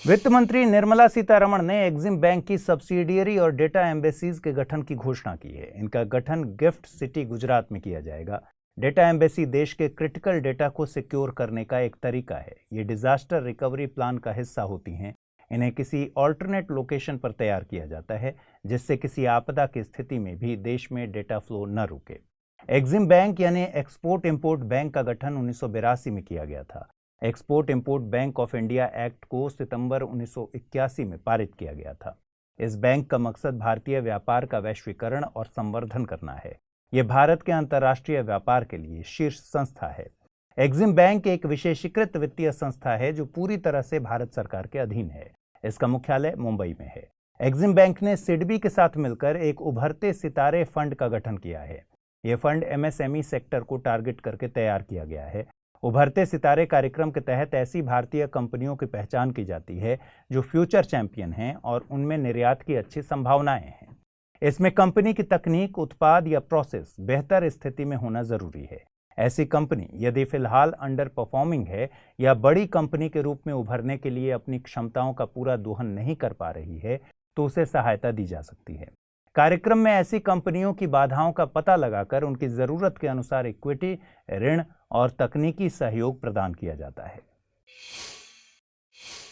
वित्त मंत्री निर्मला सीतारमण ने एक्जिम बैंक की सब्सिडियरी और डेटा एम्बेसीज के गठन की घोषणा की है। इनका गठन गिफ्ट सिटी गुजरात में किया जाएगा। डेटा एम्बेसी देश के क्रिटिकल डेटा को सिक्योर करने का एक तरीका है। ये डिजास्टर रिकवरी प्लान का हिस्सा होती हैं। इन्हें किसी ऑल्टरनेट लोकेशन पर तैयार किया जाता है, जिससे किसी आपदा की स्थिति में भी देश में डेटा फ्लो न रुके। एक्जिम बैंक यानी एक्सपोर्ट इंपोर्ट बैंक का गठन 1982 में किया गया था। Export import bank of India act को सितंबर 1981 में पारित किया गया था। इस बैंक का मकसद भारतीय व्यापार का वैश्वीकरण और संवर्धन करना है। यह भारत के अंतर्राष्ट्रीय व्यापार के लिए शीर्ष संस्था है। एक्जिम बैंक एक विशेषीकृत वित्तीय संस्था है जो पूरी तरह से भारत सरकार के अधीन है। इसका मुख्यालय मुंबई में है। एक्जिम बैंक ने सिडबी के साथ मिलकर एक उभरते सितारे फंड का गठन किया है। यह फंड एमएसएमई सेक्टर को टारगेट करके तैयार किया गया है। उभरते सितारे कार्यक्रम के तहत ऐसी भारतीय कंपनियों की पहचान की जाती है जो फ्यूचर चैंपियन हैं और उनमें निर्यात की अच्छी संभावनाएं हैं। इसमें कंपनी की तकनीक, उत्पाद या प्रोसेस बेहतर स्थिति में होना जरूरी है। ऐसी कंपनी यदि फिलहाल अंडर परफॉर्मिंग है या बड़ी कंपनी के रूप में उभरने के लिए अपनी क्षमताओं का पूरा दोहन नहीं कर पा रही है, तो उसे सहायता दी जा सकती है। कार्यक्रम में ऐसी कंपनियों की बाधाओं का पता लगाकर उनकी जरूरत के अनुसार इक्विटी, ऋण और तकनीकी सहयोग प्रदान किया जाता है।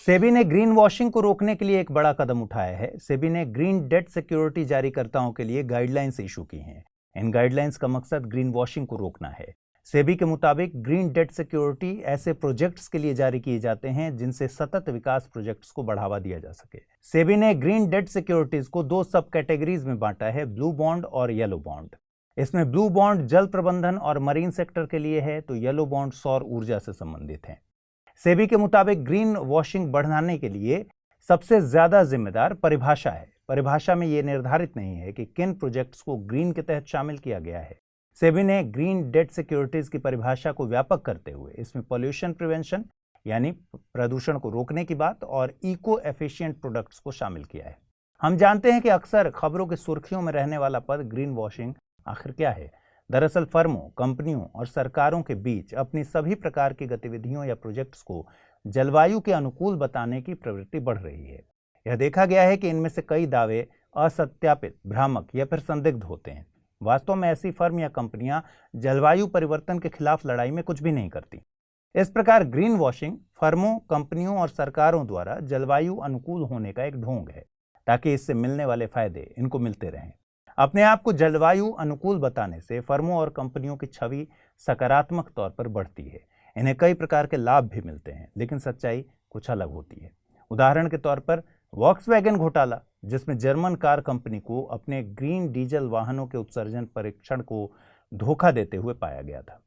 सेबी ने ग्रीन वॉशिंग को रोकने के लिए एक बड़ा कदम उठाया है। सेबी ने ग्रीन डेट सिक्योरिटी जारीकर्ताओं के लिए गाइडलाइंस इशू की हैं। इन गाइडलाइंस का मकसद ग्रीन वॉशिंग को रोकना है। सेबी के मुताबिक ग्रीन डेट सिक्योरिटी ऐसे प्रोजेक्ट्स के लिए जारी किए जाते हैं जिनसे सतत विकास प्रोजेक्ट्स को बढ़ावा दिया जा सके। सेबी ने ग्रीन डेट सिक्योरिटीज को दो सब कैटेगरीज में बांटा है, ब्लू बॉन्ड और येलो बॉन्ड। इसमें ब्लू बॉन्ड जल प्रबंधन और मरीन सेक्टर के लिए है, तो येलो बॉन्ड सौर ऊर्जा से संबंधित है। सेबी के मुताबिक ग्रीन वॉशिंग बढ़ाने के लिए सबसे ज्यादा जिम्मेदार परिभाषा है। परिभाषा में यह निर्धारित नहीं है कि किन प्रोजेक्ट्स को ग्रीन के तहत शामिल किया गया है। सेबी ने ग्रीन डेट सिक्योरिटीज की परिभाषा को व्यापक करते हुए इसमें पॉल्यूशन प्रिवेंशन यानी प्रदूषण को रोकने की बात और इको एफिशिएंट प्रोडक्ट्स को शामिल किया है। हम जानते हैं कि अक्सर खबरों की सुर्खियों में रहने वाला पद ग्रीन वॉशिंग आखिर क्या है। दरअसल फर्मों, कंपनियों और सरकारों के बीच अपनी सभी प्रकार की गतिविधियों या प्रोजेक्ट्स को जलवायु के अनुकूल बताने की प्रवृत्ति बढ़ रही है। यह देखा गया है कि इनमें से कई दावे असत्यापित, भ्रामक या फिर संदिग्ध होते हैं। वास्तव में ऐसी फर्म या कंपनियां जलवायु परिवर्तन के खिलाफ लड़ाई में कुछ भी नहीं करती। इस प्रकार ग्रीन वॉशिंग फर्मों, कंपनियों और सरकारों द्वारा जलवायु अनुकूल होने का एक ढोंग है, ताकि इससे मिलने वाले फायदे इनको मिलते रहें। अपने आप को जलवायु अनुकूल बताने से फर्मों और कंपनियों की छवि सकारात्मक तौर पर बढ़ती है। इन्हें कई प्रकार के लाभ भी मिलते हैं, लेकिन सच्चाई कुछ अलग होती है। उदाहरण के तौर पर वॉक्सवैगन घोटाला, जिसमें जर्मन कार कंपनी को अपने ग्रीन डीजल वाहनों के उत्सर्जन परीक्षण को धोखा देते हुए पाया गया था।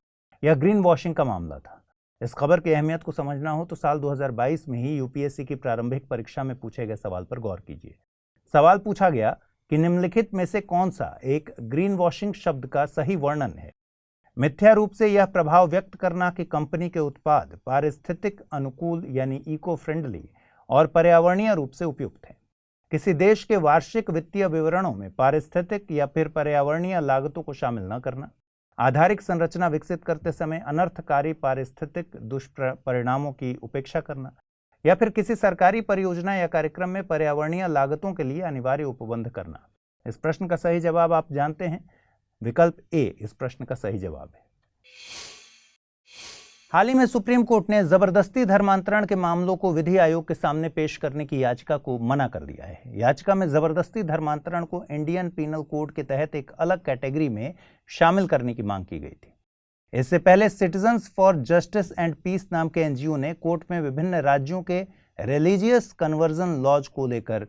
यह ग्रीन वॉशिंग का मामला था। इस खबर की अहमियत को समझना हो तो साल 2022 में ही यूपीएससी की प्रारंभिक परीक्षा में पूछे गए सवाल पर गौर कीजिए। सवाल पूछा गया कि निम्नलिखित में से कौन सा एक ग्रीन वॉशिंग शब्द का सही वर्णन है। मिथ्या रूप से यह प्रभाव व्यक्त करना कि कंपनी के उत्पाद पारिस्थितिक अनुकूल यानी इको फ्रेंडली और पर्यावरणीय रूप से उपयुक्त हैं। किसी देश के वार्षिक वित्तीय विवरणों में पारिस्थितिक या फिर पर्यावरणीय लागतों को शामिल न करना, आधारिक संरचना विकसित करते समय अनर्थकारी पारिस्थितिक दुष्परिणामों की उपेक्षा करना, या फिर किसी सरकारी परियोजना या कार्यक्रम में पर्यावरणीय लागतों के लिए अनिवार्य उपबंध करना। इस प्रश्न का सही जवाब आप जानते हैं। विकल्प ए इस प्रश्न का सही जवाब है। हाल ही में सुप्रीम कोर्ट ने जबरदस्ती धर्मांतरण के मामलों को विधि आयोग के सामने पेश करने की याचिका को मना कर दिया है। याचिका में जबरदस्ती धर्मांतरण को इंडियन पीनल कोड के तहत एक अलग कैटेगरी में शामिल करने की मांग की गई थी। इससे पहले citizens for justice and peace नाम के एनजीओ ने कोर्ट में विभिन्न राज्यों के रिलीजियस कन्वर्जन लॉज को लेकर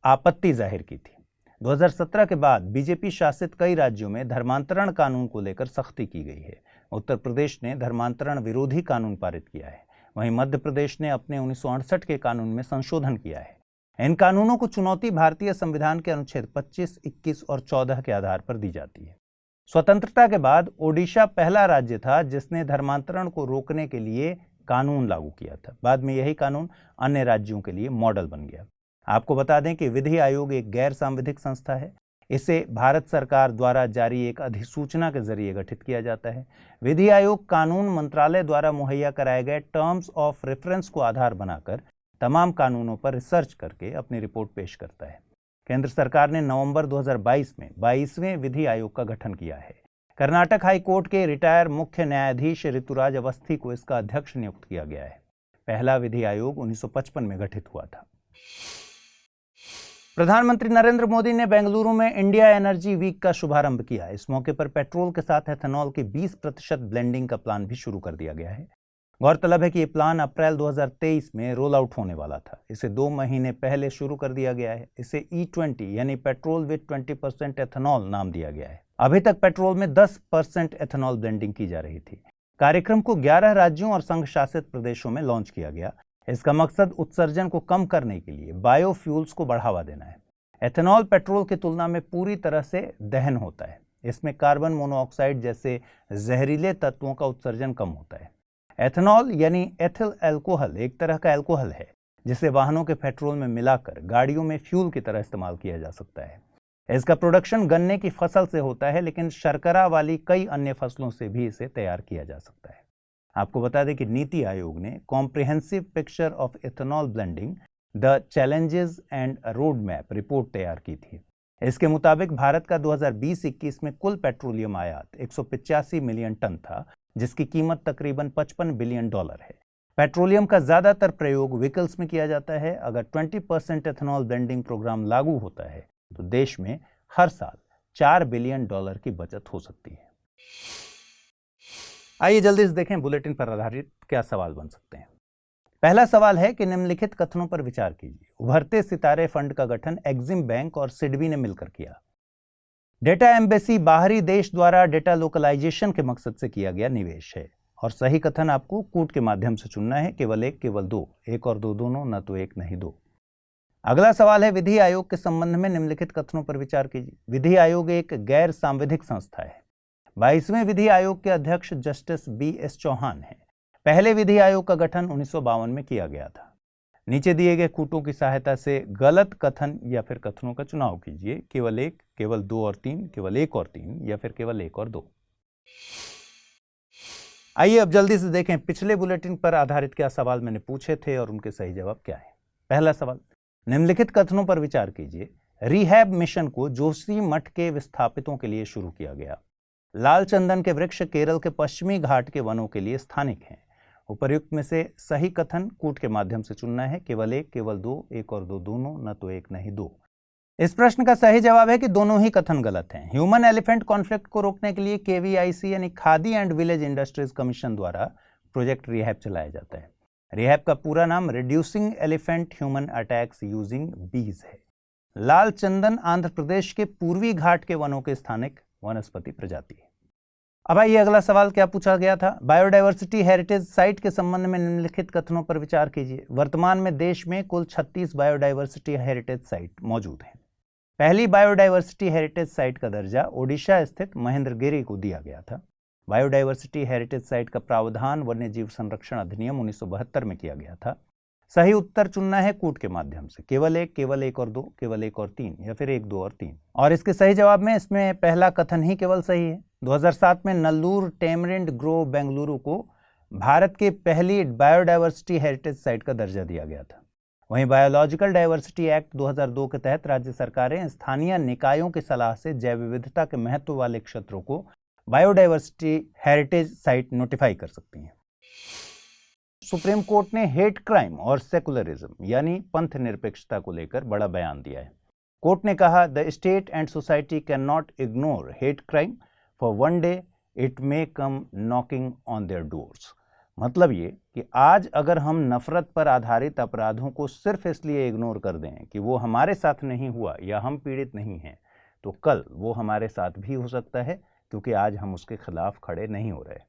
आपत्ति जाहिर की थी। 2017 के बाद बीजेपी शासित कई राज्यों में धर्मांतरण कानून को लेकर सख्ती की गई है। उत्तर प्रदेश ने धर्मांतरण विरोधी कानून पारित किया है। वहीं मध्य प्रदेश ने अपने 1968 के कानून में संशोधन किया है। इन कानूनों को चुनौती भारतीय संविधान के अनुच्छेद 25, 21 और 14 के आधार पर दी जाती है। स्वतंत्रता के बाद ओडिशा पहला राज्य था जिसने धर्मांतरण को रोकने के लिए कानून लागू किया था। बाद में यही कानून अन्य राज्यों के लिए मॉडल बन गया। आपको बता दें कि विधि आयोग एक गैर सांविधिक संस्था है। इसे भारत सरकार द्वारा जारी एक अधिसूचना के जरिए गठित किया जाता है। विधि आयोग कानून मंत्रालय द्वारा मुहैया कराए गए टर्म्स ऑफ रेफरेंस को आधार बनाकर तमाम कानूनों पर रिसर्च करके अपनी रिपोर्ट पेश करता है। केंद्र सरकार ने नवंबर 2022 में 22वें विधि आयोग का गठन किया है। कर्नाटक हाई कोर्ट के रिटायर मुख्य न्यायाधीश ऋतुराज अवस्थी को इसका अध्यक्ष नियुक्त किया गया है। पहला विधि आयोग 1955 में गठित हुआ था। प्रधानमंत्री नरेंद्र मोदी ने बेंगलुरु में इंडिया एनर्जी वीक का शुभारंभ किया। इस मौके पर पेट्रोल के साथ एथेनॉल की 20% ब्लेंडिंग का प्लान भी शुरू कर दिया गया है। गौरतलब है कि यह प्लान अप्रैल 2023 में रोल आउट होने वाला था। इसे 2 महीने पहले शुरू कर दिया गया है। इसे E20 यानी पेट्रोल विद 20% एथेनॉल नाम दिया गया है। अभी तक पेट्रोल में 10% एथेनॉल ब्लेंडिंग की जा रही थी। कार्यक्रम को 11 राज्यों और संघ शासित प्रदेशों में लॉन्च किया गया। इसका मकसद उत्सर्जन को कम करने के लिए बायोफ्यूल्स को बढ़ावा देना है। एथेनॉल पेट्रोल की तुलना में पूरी तरह से दहन होता है। इसमें कार्बन मोनोऑक्साइड जैसे जहरीले तत्वों का उत्सर्जन कम होता है। एथेनॉल यानी एथिल अल्कोहल एक तरह का अल्कोहल है जिसे वाहनों के पेट्रोल में मिलाकर गाड़ियों में फ्यूल की तरह इस्तेमाल किया जा सकता है। इसका प्रोडक्शन गन्ने की फसल से होता है, लेकिन शर्करा वाली कई अन्य फसलों से भी इसे तैयार किया जा सकता है। आपको बता दें कि नीति आयोग ने comprehensive picture of ethanol blending the challenges and road map report तैयार की थी। इसके मुताबिक भारत का 2020-21 में कुल पेट्रोलियम आयात 185 मिलियन टन था, जिसकी कीमत तकरीबन $55 बिलियन है। पेट्रोलियम का ज्यादातर प्रयोग व्हीकल्स में किया जाता है। अगर 20% एथेनॉल ब्लेंडिंग प्रोग्राम लागू होता है तो देश में हर साल $4 बिलियन की बचत हो सकती है। आइए जल्दी से देखें बुलेटिन पर आधारित क्या सवाल बन सकते हैं। पहला सवाल है कि निम्नलिखित कथनों पर विचार कीजिए। उभरते सितारे फंड का गठन एग्जिम बैंक और सिडबी ने मिलकर किया। डेटा एम्बेसी बाहरी देश द्वारा डेटा लोकलाइजेशन के मकसद से किया गया निवेश है। और सही कथन आपको कूट के माध्यम से चुनना है। केवल एक, केवल दो, एक और दो दोनों, न तो एक नहीं दो। अगला सवाल है विधि आयोग के संबंध में निम्नलिखित कथनों पर विचार कीजिए। विधि आयोग एक गैर सांविधिक संस्था है। 22वें विधि आयोग के अध्यक्ष जस्टिस BS चौहान हैं। पहले विधि आयोग का गठन 1952 में किया गया था। नीचे दिए गए कूटों की सहायता से गलत कथन या फिर कथनों का चुनाव कीजिए। केवल एक, केवल दो और तीन, केवल एक और तीन, या फिर केवल एक और दो। आइए अब जल्दी से देखें पिछले बुलेटिन पर आधारित क्या सवाल मैंने पूछे थे और उनके सही जवाब क्या है। पहला सवाल, निम्नलिखित कथनों पर विचार कीजिए। रिहैब मिशन को जोशी मठ के विस्थापितों के लिए शुरू किया गया। लाल चंदन के वृक्ष केरल के पश्चिमी घाट के वनों के लिए स्थानिक हैं। उपर्युक्त में से सही कथन कूट के माध्यम से चुनना है। केवल एक, केवल दो, एक और दो दोनों, न तो एक नहीं दो। इस प्रश्न का सही जवाब है कि दोनों ही कथन गलत हैं। ह्यूमन एलिफेंट कॉन्फ्लिक्ट को रोकने के लिए KVIC यानी khadi and village industries commission द्वारा प्रोजेक्ट रिहैब चलाया जाता है। रिहैब का पूरा नाम reducing elephant human attacks using बीज है। लाल चंदन आंध्र प्रदेश के पूर्वी घाट के वनों के स्थानिक वनस्पति प्रजाति है। अब आइए अगला सवाल क्या पूछा गया था। बायोडायवर्सिटी हेरिटेज साइट के संबंध में निम्नलिखित कथनों पर विचार कीजिए। वर्तमान में देश में कुल 36 बायोडायवर्सिटी हेरिटेज साइट मौजूद हैं। पहली बायोडायवर्सिटी हेरिटेज साइट का दर्जा ओडिशा स्थित महेंद्रगिरी को दिया गया था। बायोडायवर्सिटी हेरिटेज साइट का प्रावधान वन्यजीव संरक्षण अधिनियम 1972 में किया गया था। सही उत्तर चुनना है कूट के माध्यम से। केवल एक और दो, केवल एक और तीन, या फिर एक, दो और तीन। और इसके सही जवाब में इसमें पहला कथन ही केवल सही है। 2007 में नल्लूर टेमरिंड ग्रोव बेंगलुरु को भारत की पहली बायोडायवर्सिटी हेरिटेज साइट का दर्जा दिया गया था। वहीं बायोलॉजिकल डाइवर्सिटी एक्ट 2002 के तहत राज्य सरकारें स्थानीय निकायों की सलाह से जैव विविधता के महत्व वाले क्षेत्रों को बायोडायवर्सिटी हेरिटेज साइट नोटिफाई कर सकती हैं। सुप्रीम कोर्ट ने हेट क्राइम और सेकुलरिज्म यानी पंथ निरपेक्षता को लेकर बड़ा बयान दिया है। कोर्ट ने कहा, the state and society can not ignore hate crime for one day, it may come knocking on their doors. मतलब ये कि आज अगर हम नफरत पर आधारित अपराधों को सिर्फ इसलिए इग्नोर कर दें कि वो हमारे साथ नहीं हुआ या हम पीड़ित नहीं हैं, तो कल वो हमारे साथ भी हो सकता है, क्योंकि आज हम उसके खिलाफ खड़े नहीं हो रहे।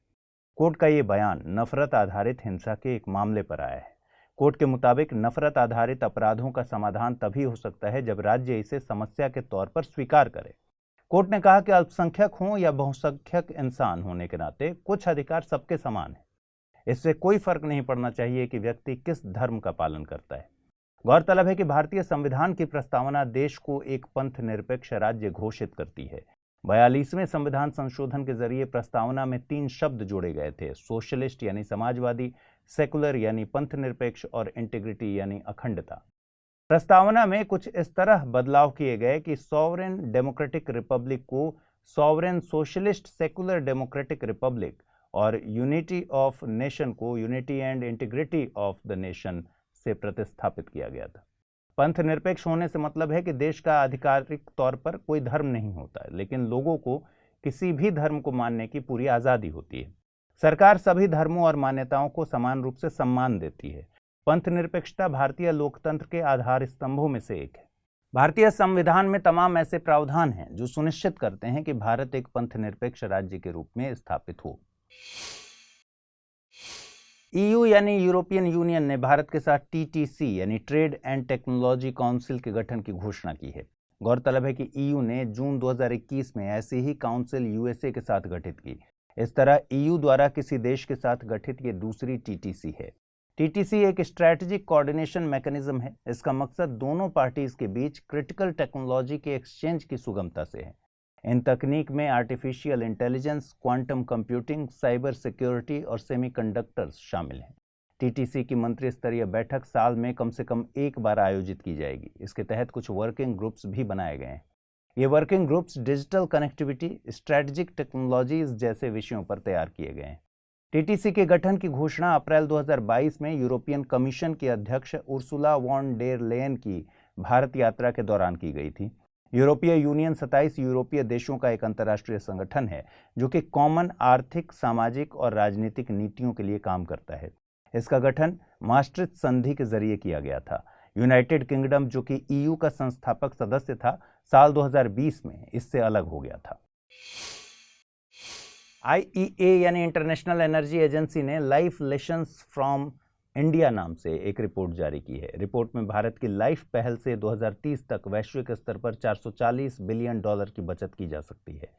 कोर्ट का ये बयान नफरत आधारित हिंसा के एक मामले पर आया है। कोर्ट के मुताबिक नफरत आधारित अपराधों का समाधान तभी हो सकता है जब राज्य इसे समस्या के तौर पर स्वीकार करे। कोर्ट ने कहा कि अल्पसंख्यक हों या बहुसंख्यक इंसान होने के नाते कुछ अधिकार सबके समान है। इससे कोई फर्क नहीं पड़ना चाहिए कि व्यक्ति किस धर्म का पालन करता है। गौरतलब है कि भारतीय संविधान की प्रस्तावना देश को एक पंथ निरपेक्ष राज्य घोषित करती है। 42वें संविधान संशोधन के जरिए प्रस्तावना में 3 शब्द जोड़े गए थे, सोशलिस्ट यानी समाजवादी, सेकुलर यानी पंथनिरपेक्ष और इंटीग्रिटी यानी अखंडता। प्रस्तावना में कुछ इस तरह बदलाव किए गए कि सॉवरेन डेमोक्रेटिक रिपब्लिक को sovereign socialist secular democratic Republic और यूनिटी ऑफ नेशन को unity and integrity of the nation से प्रतिस्थापित किया गया था। पंथ निरपेक्ष होने से मतलब है कि देश का आधिकारिक तौर पर कोई धर्म नहीं होता है, लेकिन लोगों को किसी भी धर्म को मानने की पूरी आजादी होती है। सरकार सभी धर्मों और मान्यताओं को समान रूप से सम्मान देती है। पंथ निरपेक्षता भारतीय लोकतंत्र के आधार स्तंभों में से एक है। भारतीय संविधान में तमाम ऐसे प्रावधान हैं जो सुनिश्चित करते हैं कि भारत एक पंथ निरपेक्ष राज्य के रूप में स्थापित हो। ईयू यानी यूरोपियन यूनियन ने भारत के साथ टीटीसी यानी ट्रेड एंड टेक्नोलॉजी काउंसिल के गठन की घोषणा की है। गौरतलब है कि ईयू ने जून 2021 में ऐसी ही काउंसिल यूएसए के साथ गठित की। इस तरह ईयू द्वारा किसी देश के साथ गठित ये दूसरी टीटीसी है। टीटीसी एक स्ट्रैटेजिक कोऑर्डिनेशन मैकेनिज्म है। इसका मकसद दोनों पार्टीज के बीच क्रिटिकल टेक्नोलॉजी के एक्सचेंज की सुगमता से है। इन तकनीक में artificial intelligence, quantum computing, cyber security और सेमीकंडक्टर्स शामिल हैं। टीटीसी की मंत्री स्तरीय बैठक साल में कम से कम एक बार आयोजित की जाएगी। इसके तहत कुछ वर्किंग ग्रुप्स भी बनाए गए हैं। ये working groups digital connectivity, strategic technologies जैसे विषयों पर तैयार किए गए हैं। टीटीसी के गठन की घोषणा अप्रैल 2022 में यूरोपियन कमीशन की अध्यक्ष उर्सुला वॉन डेर लेयन की भारत यात्रा के दौरान की गई थी। यूरोपीय यूनियन 27 यूरोपीय देशों का एक अंतर्राष्ट्रीय संगठन है जो कि कॉमन आर्थिक, सामाजिक और राजनीतिक नीतियों के लिए काम करता है। इसका गठन maastricht संधि के जरिए किया गया था। यूनाइटेड किंगडम, जो कि ईयू का संस्थापक सदस्य था, साल 2020 में इससे अलग हो गया था। IEA यानी इंटरनेशनल एनर्जी एजेंसी ने लाइफ लेसन्स फ्रॉम इंडिया नाम से एक रिपोर्ट जारी की है। रिपोर्ट में भारत की लाइफ पहल से 2030 तक वैश्विक स्तर पर $440 बिलियन की बचत की जा सकती है।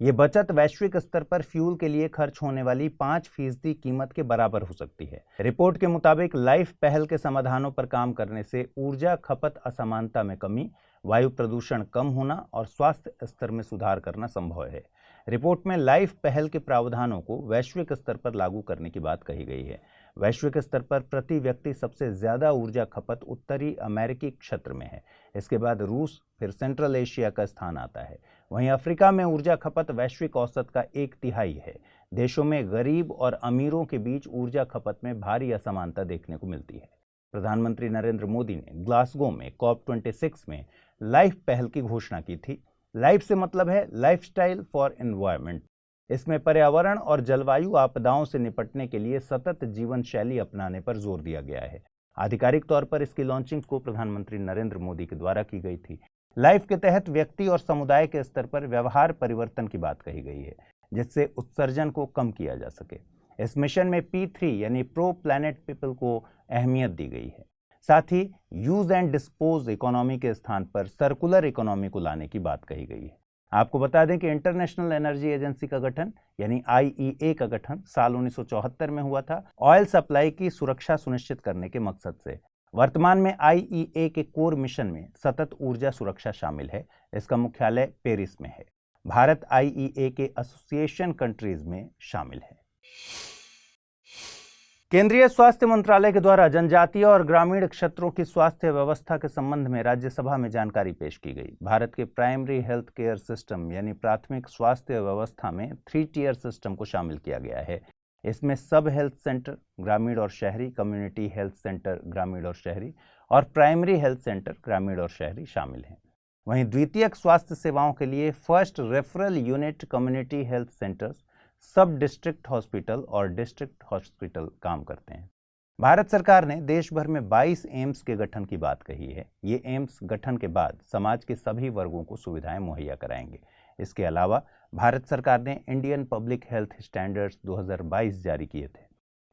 ये बचत वैश्विक स्तर पर फ्यूल के लिए खर्च होने वाली 5% कीमत के बराबर हो सकती है। रिपोर्ट के मुताबिक लाइफ पहल के समाधानों पर काम करने से ऊर्जा खपत असमानता में कमी, वायु प्रदूषण कम होना और स्वास्थ्य स्तर में सुधार करना संभव है। रिपोर्ट में लाइफ पहल के प्रावधानों को वैश्विक स्तर पर लागू करने की बात कही गई है। वैश्विक स्तर पर प्रति व्यक्ति सबसे ज्यादा ऊर्जा खपत उत्तरी अमेरिकी क्षेत्र में है। इसके बाद रूस, फिर सेंट्रल एशिया का स्थान आता है। वहीं अफ्रीका में ऊर्जा खपत वैश्विक औसत का 1/3 है। देशों में गरीब और अमीरों के बीच ऊर्जा खपत में भारी असमानता देखने को मिलती है। प्रधानमंत्री नरेंद्र मोदी ने ग्लासगो में COP26 में लाइफ पहल की घोषणा की थी। लाइफ से मतलब है लाइफस्टाइल फॉर एनवायरनमेंट। इसमें पर्यावरण और जलवायु आपदाओं से निपटने के लिए सतत जीवन शैली अपनाने पर जोर दिया गया है। आधिकारिक तौर पर इसकी लॉन्चिंग को प्रधानमंत्री नरेंद्र मोदी के द्वारा की गई थी। लाइफ के तहत व्यक्ति और समुदाय के स्तर पर व्यवहार परिवर्तन की बात कही गई है, जिससे उत्सर्जन को कम किया जा सके। इस मिशन में P3 यानी प्रो प्लैनेट पीपल को अहमियत दी गई है। साथ ही यूज एंड डिस्पोज इकोनॉमी के स्थान पर सर्कुलर इकोनॉमी को लाने की बात कही गई है। आपको बता दें कि इंटरनेशनल एनर्जी एजेंसी का गठन यानी IEA का गठन साल 1974 में हुआ था, ऑयल सप्लाई की सुरक्षा सुनिश्चित करने के मकसद से। वर्तमान में IEA के कोर मिशन में सतत ऊर्जा सुरक्षा शामिल है। इसका मुख्यालय पेरिस में है। भारत IEA के एसोसिएशन कंट्रीज में शामिल है। केंद्रीय स्वास्थ्य मंत्रालय के द्वारा जनजातीय और ग्रामीण क्षेत्रों की स्वास्थ्य व्यवस्था के संबंध में राज्यसभा में जानकारी पेश की गई। भारत के प्राइमरी हेल्थ केयर सिस्टम यानी प्राथमिक स्वास्थ्य व्यवस्था में 3 टियर सिस्टम को शामिल किया गया है। इसमें सब हेल्थ सेंटर ग्रामीण और शहरी, कम्युनिटी हेल्थ सेंटर ग्रामीण और शहरी और प्राइमरी हेल्थ सेंटर ग्रामीण और शहरी शामिल हैं। वहीं द्वितीयक स्वास्थ्य सेवाओं के लिए first referral unit, community health centres, सब डिस्ट्रिक्ट हॉस्पिटल और डिस्ट्रिक्ट हॉस्पिटल काम करते हैं। भारत सरकार ने देश भर में 22 एम्स के गठन की बात कही है। ये एम्स गठन के बाद समाज के सभी वर्गों को सुविधाएं मुहैया कराएंगे। इसके अलावा भारत सरकार ने इंडियन पब्लिक हेल्थ स्टैंडर्ड्स 2022 जारी किए थे।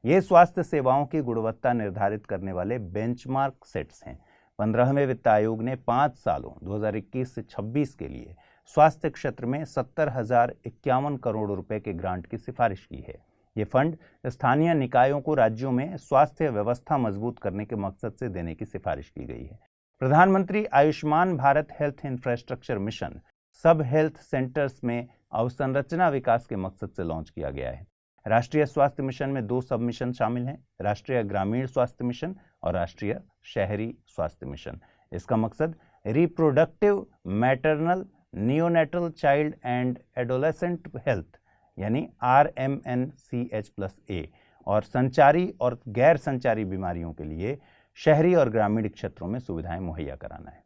ये स्वास्थ्य सेवाओं की गुणवत्ता निर्धारित करने वाले बेंचमार्क सेट्स हैं। 15वें वित्त आयोग ने 5 सालों 2021 से 26 के लिए स्वास्थ्य क्षेत्र में 70,051 करोड़ रुपए के ग्रांट की सिफारिश की है। ये फंड स्थानीय निकायों को राज्यों में स्वास्थ्य व्यवस्था मजबूत करने के मकसद से देने की सिफारिश की गई है। प्रधानमंत्री Ayushman Bharat health infrastructure mission सब हेल्थ सेंटर्स में अवसंरचना विकास के मकसद से लॉन्च किया गया है। राष्ट्रीय स्वास्थ्य मिशन में 2 सब मिशन शामिल हैं, राष्ट्रीय ग्रामीण स्वास्थ्य मिशन और राष्ट्रीय शहरी स्वास्थ्य मिशन। इसका मकसद reproductive, maternal, neonatal, child and adolescent health यानी RMNCH+A और संचारी और गैर संचारी बीमारियों के लिए शहरी और ग्रामीण क्षेत्रों में सुविधाएं मुहैया कराना है।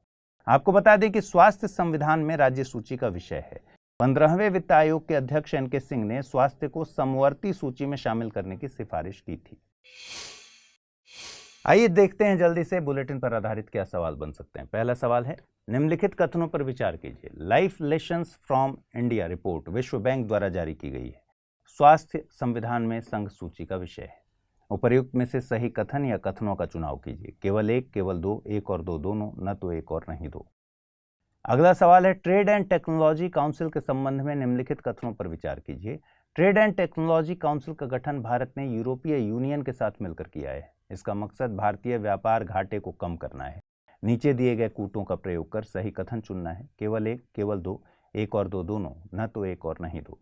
आपको बता दें कि स्वास्थ्य संविधान में राज्य सूची का विषय है। 15वें वित्त आयोग के अध्यक्ष NK सिंह ने स्वास्थ्य को समवर्ती सूची में शामिल करने की सिफारिश की थी। आइए देखते हैं जल्दी से बुलेटिन पर आधारित क्या सवाल बन सकते हैं। पहला सवाल है, निम्नलिखित कथनों पर विचार कीजिए। Life lessons from India report विश्व बैंक द्वारा जारी की गई है। स्वास्थ्य संविधान में संघ सूची का विषय है। उपर्युक्त में से सही कथन या कथनों का चुनाव कीजिए। केवल एक, केवल दो, एक और दो दोनों, न तो एक और नहीं दो। अगला सवाल है, ट्रेड एंड टेक्नोलॉजी काउंसिल के संबंध में निम्नलिखित कथनों पर विचार कीजिए। ट्रेड एंड टेक्नोलॉजी काउंसिल का गठन भारत ने यूरोपीय यूनियन के साथ मिलकर किया है। इसका मकसद भारतीय व्यापार घाटे को कम करना है। नीचे दिए गए कूटों का प्रयोग कर सही कथन चुनना है। केवल एक, केवल दो, एक और दो दोनों, न तो एक और नहीं दो।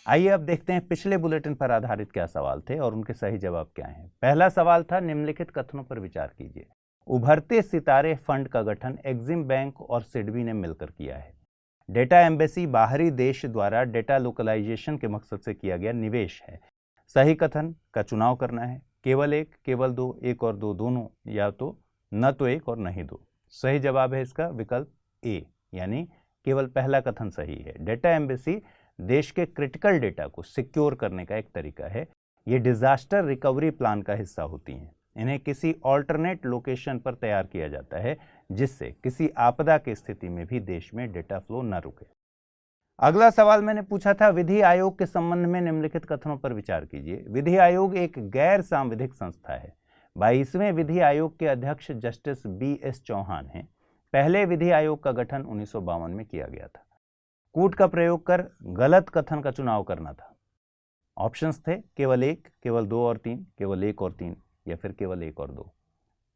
आइए अब देखते हैं पिछले बुलेटिन पर आधारित क्या सवाल थे और उनके सही जवाब क्या हैं। पहला सवाल था, निम्नलिखित कथनों पर विचार कीजिए। उभरते सितारे फंड का गठन एग्जिम बैंक और सिडबी ने मिलकर किया है। डेटा एम्बेसी बाहरी देश द्वारा डेटा लोकलाइजेशन के मकसद से किया गया निवेश है। सही कथन का चुनाव करना है। केवल एक, केवल दो, एक और दो दोनों, या तो न तो एक और नहीं दो। सही जवाब है इसका विकल्प ए, यानी केवल पहला कथन सही है। डेटा एम्बेसी देश के क्रिटिकल डेटा को सिक्योर करने का एक तरीका है। ये डिजास्टर रिकवरी प्लान का हिस्सा होती हैं। इन्हें किसी ऑल्टरनेट लोकेशन पर तैयार किया जाता है जिससे किसी आपदा की स्थिति में भी देश में डेटा फ्लो न रुके। अगला सवाल मैंने पूछा था, विधि आयोग के संबंध में निम्नलिखित कथनों पर विचार कीजिए। विधि आयोग एक गैर सांविधिक संस्था है। 22वें विधि आयोग के अध्यक्ष जस्टिस BS चौहान हैं। पहले विधि आयोग का गठन 1952 में किया गया था। कूट का प्रयोग कर गलत कथन का चुनाव करना था। ऑप्शंस थे केवल एक, केवल दो और तीन, केवल एक और तीन, या फिर केवल एक और दो।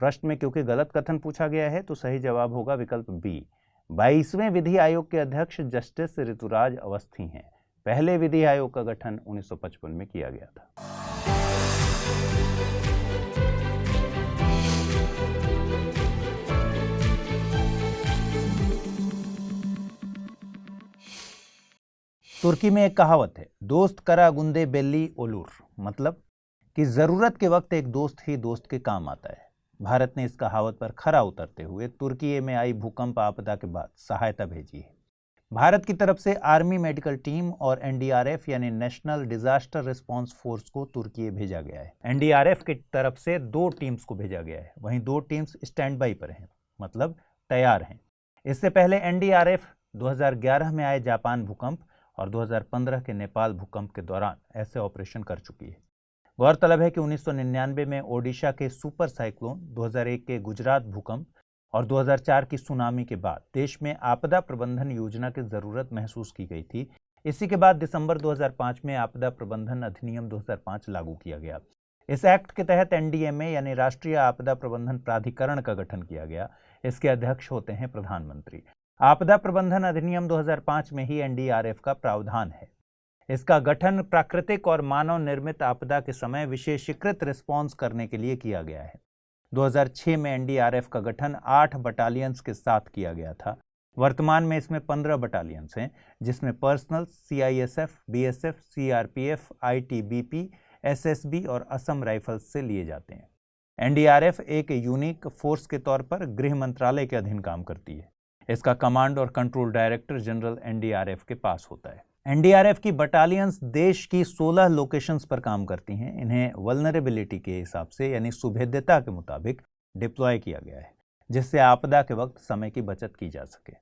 प्रश्न में क्योंकि गलत कथन पूछा गया है तो सही जवाब होगा विकल्प बी। 22वें विधि आयोग के अध्यक्ष जस्टिस ऋतुराज अवस्थी हैं। पहले विधि आयोग का गठन 1955 में किया गया था। तुर्की में एक कहावत है, दोस्त करा गुंदे बेल्ली ओलूर, मतलब कि जरूरत के वक्त एक दोस्त ही दोस्त के काम आता है। भारत ने इस कहावत पर खरा उतरते हुए तुर्की में आई भूकंप आपदा के बाद सहायता भेजी है। भारत की तरफ से आर्मी मेडिकल टीम और NDRF यानी नेशनल डिजास्टर रिस्पांस फोर्स को तुर्की भेजा गया है। NDRF की तरफ से 2 टीम्स को भेजा गया है, वहीं 2 टीम्स स्टैंड बाई पर हैं, मतलब तैयार हैं। इससे पहले NDRF 2011 में आए जापान भूकंप और 2015 के नेपाल भूकंप के दौरान ऐसे ऑपरेशन कर चुकी है। गौरतलब है कि 1999 में ओडिशा के सुपर साइक्लोन, 2001 के गुजरात भूकंप और 2004 की सुनामी के बाद देश में आपदा प्रबंधन योजना की जरूरत महसूस की गई थी। इसी के बाद दिसंबर 2005 में आपदा प्रबंधन अधिनियम 2005 लागू किया गया। इस एक्ट के तहत NDMA यानी राष्ट्रीय आपदा प्रबंधन प्राधिकरण का गठन किया गया। इसके अध्यक्ष होते हैं प्रधानमंत्री। आपदा प्रबंधन अधिनियम 2005 में ही NDRF का प्रावधान है। इसका गठन प्राकृतिक और मानव निर्मित आपदा के समय विशेषीकृत रिस्पॉन्स करने के लिए किया गया है। 2006 में NDRF का गठन 8 बटालियंस के साथ किया गया था। वर्तमान में इसमें 15 बटालियंस हैं, जिसमें personal, CISF, BSF, CRPF, ITBP, SSB और असम राइफल्स से लिए जाते हैं। NDRF एक यूनिक फोर्स के तौर पर गृह मंत्रालय के अधीन काम करती है। इसका कमांड और कंट्रोल डायरेक्टर जनरल NDRF के पास होता है। NDRF की बटालियंस देश की 16 लोकेशंस पर काम करती हैं। इन्हें वल्नरेबिलिटी के हिसाब से यानी सुभेद्यता के मुताबिक डिप्लॉय किया गया है, जिससे आपदा के वक्त समय की बचत की जा सके।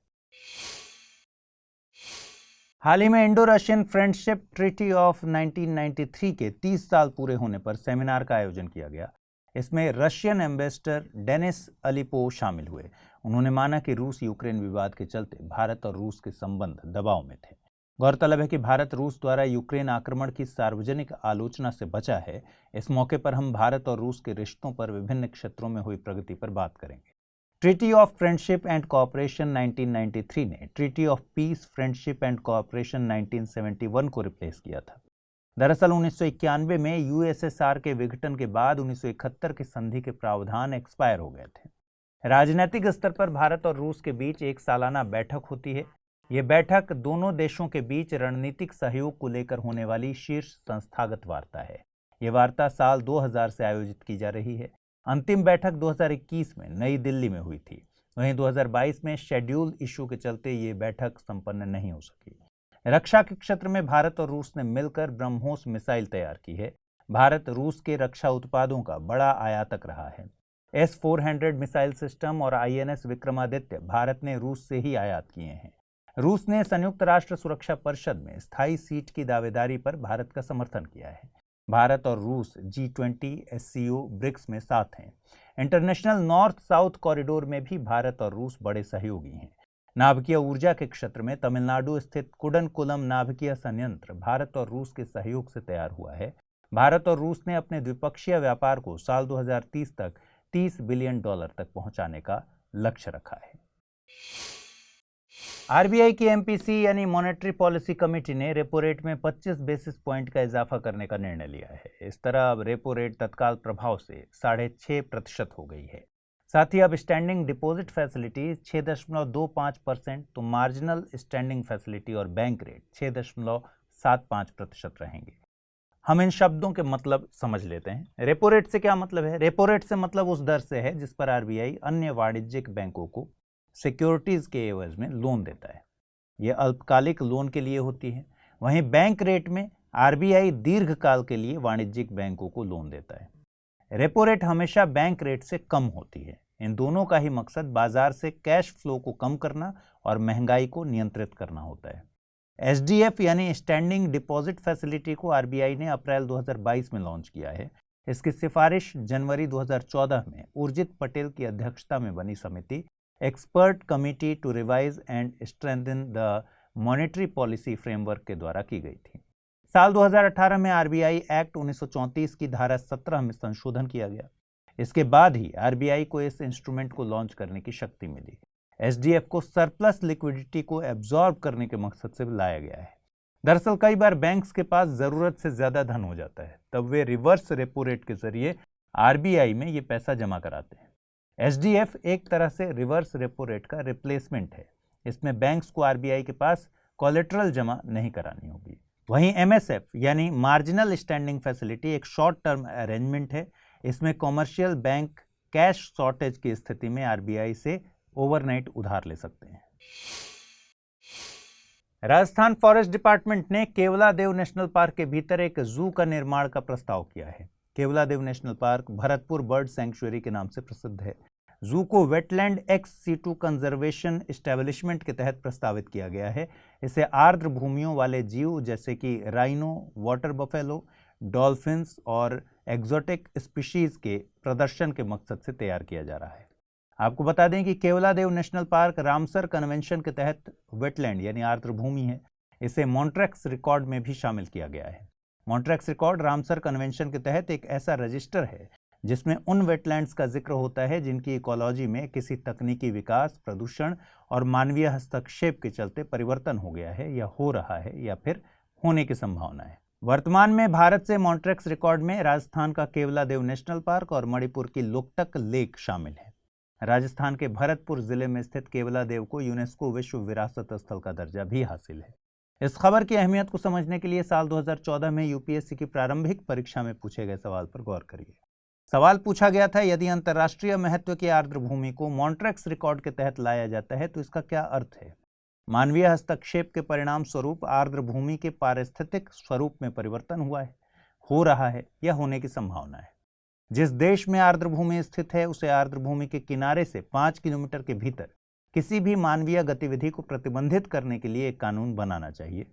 हाल ही में Indo Russian friendship treaty of 1993 के 30 साल पूरे होने पर सेमिनार का आयोजन किया गया। इसमें रशियन एम्बेसडर डेनिस अलिपोव शामिल हुए। उन्होंने माना कि रूस यूक्रेन विवाद के चलते भारत और रूस के संबंध दबाव में थे। गौरतलब है कि भारत रूस द्वारा यूक्रेन आक्रमण की सार्वजनिक आलोचना से बचा है। इस मौके पर हम भारत और रूस के रिश्तों पर विभिन्न क्षेत्रों में हुई प्रगति पर बात करेंगे। Treaty of friendship and cooperation 1993 ने treaty of peace, friendship and cooperation 1971 को रिप्लेस किया था। दरअसल 1991 में यूएसएसआर के विघटन के बाद 1971 की संधि के प्रावधान एक्सपायर हो गए थे। राजनीतिक स्तर पर भारत और रूस के बीच एक सालाना बैठक होती है। ये बैठक दोनों देशों के बीच रणनीतिक सहयोग को लेकर होने वाली शीर्ष संस्थागत वार्ता है। ये वार्ता साल 2000 से आयोजित की जा रही है। अंतिम बैठक 2021 में नई दिल्ली में हुई थी। वहीं 2022 में शेड्यूल इशू के चलते ये बैठक संपन्न नहीं हो सकी। रक्षा के क्षेत्र में भारत और रूस ने मिलकर ब्रह्मोस मिसाइल तैयार की है। भारत रूस के रक्षा उत्पादों का बड़ा आयातक रहा है। S-400 मिसाइल सिस्टम और INS विक्रमादित्य भारत ने रूस से ही आयात किए हैं। रूस ने संयुक्त राष्ट्र सुरक्षा परिषद में स्थायी सीट की दावेदारी पर भारत का समर्थन किया है। भारत और रूस G20, SCO, ब्रिक्स में साथ हैं। इंटरनेशनल नॉर्थ साउथ कॉरिडोर में भी भारत और रूस बड़े सहयोगी हैं। नाभिकीय ऊर्जा के क्षेत्र में तमिलनाडु स्थित कुडनकुलम नाभिकीय संयंत्र भारत और रूस के सहयोग से तैयार हुआ है। भारत और रूस ने अपने द्विपक्षीय व्यापार को साल 2030 तक $30 बिलियन तक पहुंचाने का लक्ष्य रखा है। आरबीआई की MPC यानी मॉनेटरी पॉलिसी कमेटी ने रेपो रेट में 25 बेसिस पॉइंट का इजाफा करने का निर्णय लिया है। इस तरह अब रेपो रेट तत्काल प्रभाव से 6.5% हो गई है। साथ ही अब स्टैंडिंग डिपॉजिट फैसिलिटी 6.25%, तो मार्जिनल स्टैंडिंग फैसिलिटी और बैंक रेट 6.75% रहेंगे। हम इन शब्दों के मतलब समझ लेते हैं। रेपो रेट से क्या मतलब है? रेपो रेट से मतलब उस दर से है जिस पर आरबीआई अन्य वाणिज्यिक बैंकों को सिक्योरिटीज के एवज में लोन देता है। यह अल्पकालिक लोन के लिए होती है। वहीं बैंक रेट में आरबीआई दीर्घकाल के लिए वाणिज्यिक बैंकों को लोन देता है। रेपो रेट हमेशा बैंक रेट से कम होती है। इन दोनों का ही मकसद बाजार से कैश फ्लो को कम करना और महंगाई को नियंत्रित करना होता है। SDF यानी स्टैंडिंग डिपॉजिट फैसिलिटी को आरबीआई ने अप्रैल 2022 में लॉन्च किया है। इसकी सिफारिश जनवरी 2014 में उर्जित पटेल की अध्यक्षता में बनी समिति expert committee to revise and strengthen the monetary policy framework के द्वारा की गई थी। साल 2018 में आरबीआई एक्ट 1934 की धारा 17 में संशोधन किया गया। इसके बाद ही आरबीआई को इस इंस्ट्रूमेंट को लॉन्च करने की शक्ति मिली। SDF को सरप्लस लिक्विडिटी को एब्जॉर्ब करने के मकसद से लाया गया है। दरअसल कई बार बैंक्स के पास जरूरत से ज्यादा धन हो जाता है, तब वे रिवर्स रेपो रेट के जरिए आरबीआई में ये पैसा जमा कराते हैं। SDF एक तरह से रिवर्स रेपो रेट का रिप्लेसमेंट है। इसमें बैंक्स को आरबीआई के पास कोलेटरल जमा नहीं करानी होगी। वहीं MSF यानी मार्जिनल स्टैंडिंग फैसिलिटी एक शॉर्ट टर्म अरेंजमेंट है। इसमें कॉमर्शियल बैंक कैश शॉर्टेज की स्थिति में आरबीआई से ओवरनाइट उधार ले सकते हैं। राजस्थान फॉरेस्ट डिपार्टमेंट ने केवलादेव नेशनल पार्क के भीतर एक जू का निर्माण का प्रस्ताव किया है। Keoladeo national park Bharatpur bird sanctuary के नाम से प्रसिद्ध है। जू को वेटलैंड ex-situ कंजर्वेशन एस्टेब्लिशमेंट के तहत प्रस्तावित किया गया है। इसे आर्द्र भूमियों वाले जीव जैसे कि राइनो, वाटर बफेलो, डॉल्फिन्स और एक्सोटिक स्पीशीज के प्रदर्शन के मकसद से तैयार किया जा रहा है। आपको बता दें कि Keoladeo national park Ramsar convention के तहत वेटलैंड यानी आर्द्र भूमि है। इसे मॉन्ट्रेक्स रिकॉर्ड में भी शामिल किया गया है। मॉन्ट्रेक्स रिकॉर्ड रामसर कन्वेंशन के तहत एक ऐसा रजिस्टर है जिसमें उन वेटलैंड्स का जिक्र होता है जिनकी इकोलॉजी में किसी तकनीकी विकास, प्रदूषण और मानवीय हस्तक्षेप के चलते परिवर्तन हो गया है या हो रहा है या फिर होने की संभावना है। वर्तमान में भारत से मॉन्ट्रेक्स रिकॉर्ड में राजस्थान का केवलादेव नेशनल पार्क और मणिपुर की लोकटक लेक शामिल है। राजस्थान के भरतपुर जिले में स्थित केवलादेव को यूनेस्को विश्व विरासत स्थल का दर्जा भी हासिल है। इस खबर की अहमियत को समझने के लिए साल 2014 में यूपीएससी की प्रारंभिक परीक्षा में पूछे गए सवाल पर गौर करिए। सवाल पूछा गया था, यदि अंतर्राष्ट्रीय महत्व की आर्द्र भूमि को मॉन्ट्रेक्स रिकॉर्ड के तहत लाया जाता है तो इसका क्या अर्थ है? मानवीय हस्तक्षेप के परिणाम स्वरूप आर्द्र भूमि के पारिस्थितिक स्वरूप में परिवर्तन हुआ है, हो रहा है या होने की संभावना है। जिस देश में आर्द्र भूमि स्थित है उसे आर्द्र भूमि के किनारे से 5 किलोमीटर के भीतर किसी भी मानवीय गतिविधि को प्रतिबंधित करने के लिए एक कानून बनाना चाहिए।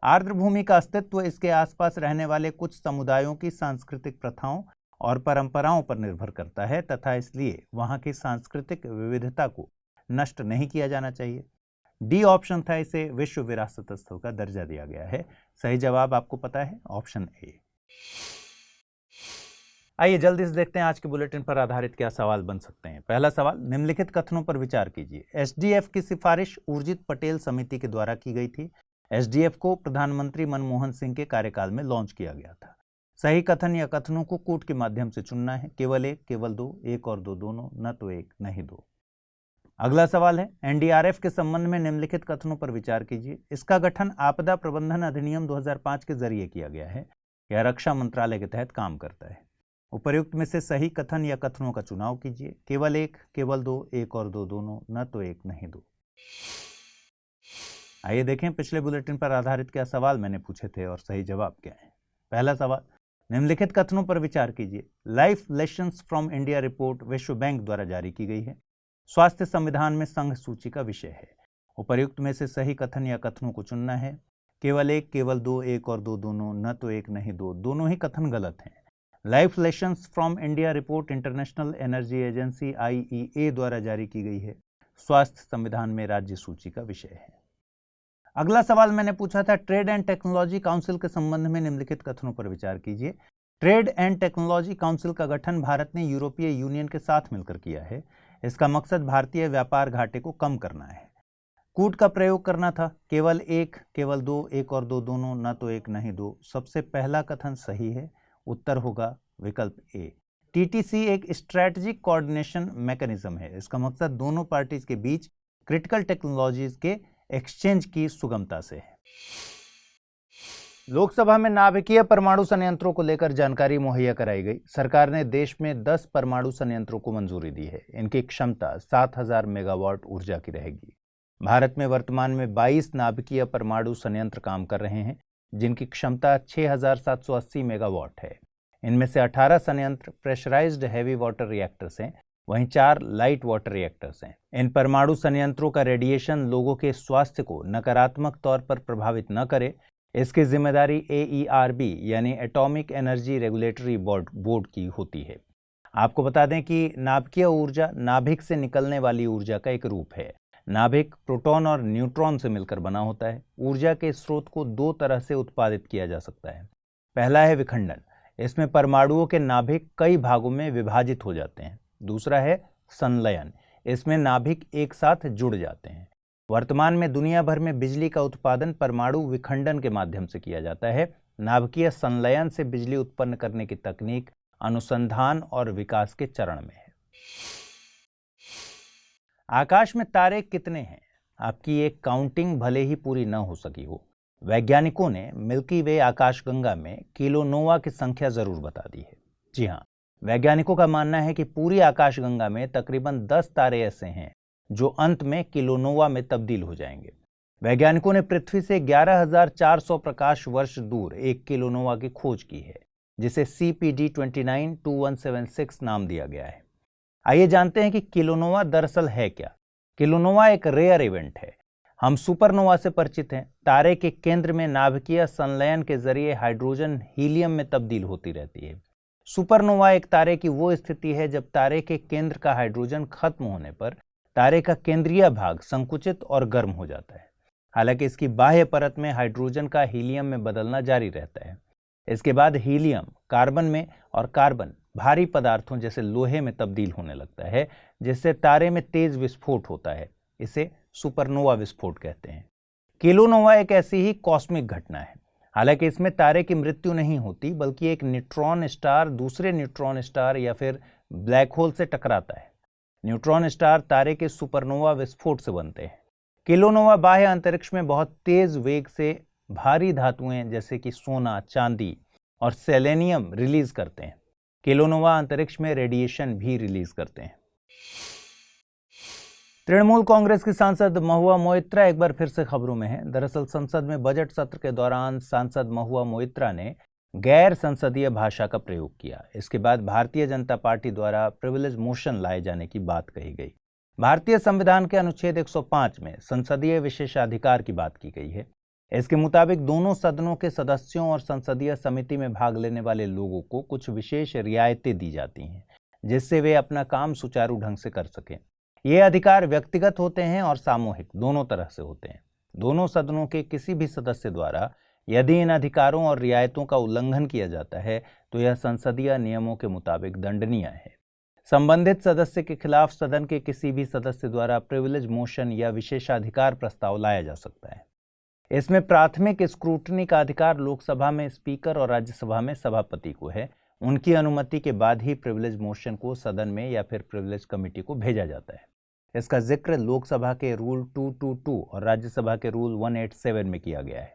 आर्द्र भूमि का अस्तित्व इसके आसपास रहने वाले कुछ समुदायों की सांस्कृतिक प्रथाओं और परंपराओं पर निर्भर करता है तथा इसलिए वहां की सांस्कृतिक विविधता को नष्ट नहीं किया जाना चाहिए। डी ऑप्शन था, इसे विश्व विरासत स्थल का दर्जा दिया गया है। सही जवाब आपको पता है, ऑप्शन ए। आइए जल्दी से देखते हैं आज के बुलेटिन पर आधारित क्या सवाल बन सकते हैं। पहला सवाल, निम्नलिखित कथनों पर विचार कीजिए। एसडीएफ की सिफारिश उर्जित पटेल समिति के द्वारा की गई थी। एसडीएफ को प्रधानमंत्री मनमोहन सिंह के कार्यकाल में लॉन्च किया गया था। सही कथन या कथनों को कूट के माध्यम से चुनना है, केवल एक, केवल दो, एक और दो दोनों, न तो एक नहीं दो। अगला सवाल है, एनडीआरएफ के संबंध में निम्नलिखित कथनों पर विचार कीजिए। इसका गठन आपदा प्रबंधन अधिनियम 2005 के जरिए किया गया है। यह रक्षा मंत्रालय के तहत काम करता है। उपर्युक्त में से सही कथन या कथनों का चुनाव कीजिए, केवल एक, केवल दो, एक और दो दोनों, न तो एक नहीं दो। आइए देखें पिछले बुलेटिन पर आधारित क्या सवाल मैंने पूछे थे और सही जवाब क्या है। पहला सवाल, निम्नलिखित कथनों पर विचार कीजिए। Life lessons from India report विश्व बैंक द्वारा जारी की गई है। स्वास्थ्य संविधान में संघ सूची का विषय है। उपर्युक्त में से सही कथन या कथनों को चुनना है, केवल एक, केवल दो, एक और दो दोनों, न तो एक नहीं दो। दोनों ही कथन गलत हैं। Life lessons from India report international energy agency IEA द्वारा जारी की गई है। स्वास्थ्य संविधान में राज्य सूची का विषय है। अगला सवाल मैंने पूछा था, ट्रेड एंड टेक्नोलॉजी काउंसिल के संबंध में निम्नलिखित कथनों पर विचार कीजिए। ट्रेड एंड टेक्नोलॉजी काउंसिल का गठन भारत ने यूरोपीय यूनियन के साथ मिलकर किया है। इसका मकसद भारतीय व्यापार घाटे को कम करना है। कूट का प्रयोग करना था, केवल एक, केवल दो, एक और दो दोनों, न तो एक नहीं दो। सबसे पहला कथन सही है। उत्तर होगा विकल्प ए। टीटीसी एक स्ट्रैटेजिक कोऑर्डिनेशन मैकेनिज्म है। इसका मकसद दोनों पार्टीज के बीच क्रिटिकल टेक्नोलॉजीज के एक्सचेंज की सुगमता से है। लोकसभा में नाभिकीय परमाणु संयंत्रों को लेकर जानकारी मुहैया कराई गई। सरकार ने देश में 10 परमाणु संयंत्रों को मंजूरी दी है। इनकी क्षमता 7000 मेगावाट ऊर्जा की रहेगी। भारत में वर्तमान में 22 नाभिकीय परमाणु संयंत्र काम कर रहे हैं, जिनकी क्षमता 6780 मेगावाट है। इनमें से 18 संयंत्र प्रेशराइज्ड हैवी वाटर रिएक्टर्स हैं, वहीं 4 लाइट वाटर रिएक्टर्स हैं। इन परमाणु संयंत्रों का रेडिएशन लोगों के स्वास्थ्य को नकारात्मक तौर पर प्रभावित न करे, इसकी जिम्मेदारी AERB यानी एटॉमिक एनर्जी रेगुलेटरी बोर्ड की होती है। आपको बता दें कि नाभिकीय ऊर्जा नाभिक से निकलने वाली ऊर्जा का एक रूप है। नाभिक प्रोटॉन और न्यूट्रॉन से मिलकर बना होता है। ऊर्जा के स्रोत को 2 तरह से उत्पादित किया जा सकता है। पहला है विखंडन। इसमें परमाणुओं के नाभिक कई भागों में विभाजित हो जाते हैं। दूसरा है संलयन। इसमें नाभिक एक साथ जुड़ जाते हैं। वर्तमान में दुनिया भर में बिजली का उत्पादन परमाणु विखंडन के माध्यम से किया जाता है। नाभिकीय संलयन से बिजली उत्पन्न करने की तकनीक अनुसंधान और विकास के चरण में है। आकाश में तारे कितने हैं? आपकी एक काउंटिंग भले ही पूरी न हो सकी हो, वैज्ञानिकों ने मिल्की वे आकाशगंगा में किलोनोवा की संख्या जरूर बता दी है। जी हाँ, वैज्ञानिकों का मानना है कि पूरी आकाशगंगा में तकरीबन 10 तारे ऐसे हैं जो अंत में किलोनोवा में तब्दील हो जाएंगे। वैज्ञानिकों ने पृथ्वी से 11,400 प्रकाश वर्ष दूर एक किलोनोवा की खोज की है, जिसे CPD 292176 नाम दिया गया है। आइए जानते हैं कि किलोनोवा दरअसल है क्या। किलोनोवा एक रेयर इवेंट है। हम सुपरनोवा से परिचित हैं। तारे के केंद्र में नाभिकीय संलयन के जरिए हाइड्रोजन हीलियम में तब्दील होती रहती है। सुपरनोवा एक तारे की वो स्थिति है जब तारे के केंद्र का हाइड्रोजन खत्म होने पर तारे का केंद्रीय भाग संकुचित और गर्म हो जाता है। हालांकि इसकी बाह्य परत में हाइड्रोजन का हीलियम में बदलना जारी रहता है। इसके बाद हीलियम कार्बन में और कार्बन भारी पदार्थों जैसे लोहे में तब्दील होने लगता है, जिससे तारे में तेज विस्फोट होता है। इसे सुपरनोवा विस्फोट कहते हैं। किलोनोवा एक ऐसी ही कॉस्मिक घटना है। हालांकि इसमें तारे की मृत्यु नहीं होती, बल्कि एक न्यूट्रॉन स्टार दूसरे न्यूट्रॉन स्टार या फिर ब्लैक होल से टकराता है। न्यूट्रॉन स्टार तारे के सुपरनोवा विस्फोट से बनते हैं। किलोनोवा बाह्य अंतरिक्ष में बहुत तेज वेग से भारी धातुएं जैसे कि सोना, चांदी और सेलेनियम रिलीज करते हैं। किलोनोवा अंतरिक्ष में रेडिएशन भी रिलीज करते हैं। तृणमूल कांग्रेस की सांसद महुआ मोइत्रा एक बार फिर से खबरों में है। दरअसल संसद में बजट सत्र के दौरान सांसद महुआ मोइत्रा ने गैर संसदीय भाषा का प्रयोग किया। इसके बाद भारतीय जनता पार्टी द्वारा प्रिविलेज मोशन लाए जाने की बात कही गई। भारतीय संविधान के अनुच्छेद 105 में संसदीय विशेषाधिकार की बात की गई है। इसके मुताबिक दोनों सदनों के सदस्यों और संसदीय समिति में भाग लेने वाले लोगों को कुछ विशेष रियायतें दी जाती हैं, जिससे वे अपना काम सुचारू ढंग से कर सकें। ये अधिकार व्यक्तिगत होते हैं और सामूहिक, दोनों तरह से होते हैं। दोनों सदनों के किसी भी सदस्य द्वारा यदि इन अधिकारों और रियायतों का उल्लंघन किया जाता है तो यह संसदीय नियमों के मुताबिक दंडनीय है। संबंधित सदस्य के खिलाफ सदन के किसी भी सदस्य द्वारा प्रिविलेज मोशन या विशेषाधिकार प्रस्ताव लाया जा सकता है। इसमें प्राथमिक स्क्रूटनी का अधिकार लोकसभा में स्पीकर और राज्यसभा में सभापति को है। उनकी अनुमति के बाद ही प्रिविलेज मोशन को सदन में या फिर प्रिविलेज कमेटी को भेजा जाता है। इसका जिक्र लोकसभा के रूल 222 और राज्यसभा के रूल 187 में किया गया है।